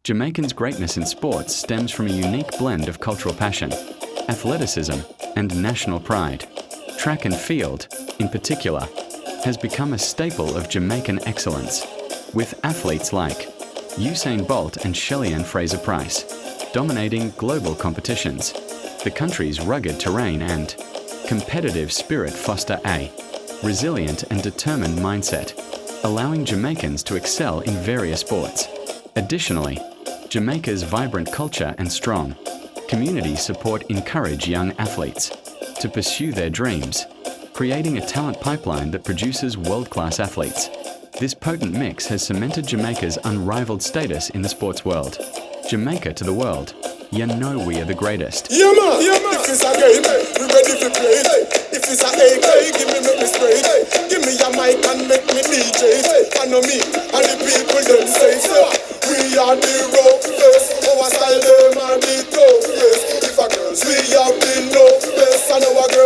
Jamaicans' greatness in sports stems from a unique blend of cultural passion, athleticism, and national pride. Track and field, in particular, has become a staple of Jamaican excellence, with athletes like Usain Bolt and Shelly-Ann Fraser-Pryce dominating global competitions. The country's rugged terrain and competitive spirit foster a resilient and determined mindset, allowing Jamaicans to excel in various sports. Additionally, Jamaica's vibrant culture and strong community support encourage young athletes to pursue their dreams, creating a talent pipeline that produces world-class athletes. This potent mix has cemented Jamaica's unrivaled status in the sports world. Jamaica to the world, you know we are the greatest. Yeah man, if it's a game, we ready to play. If it's a AK, give me spray. Give me a mic and make me DJ. I know me, and the people them say so. We are the roughest, our style them are the toughest. If a girls we have the toughest, and our girls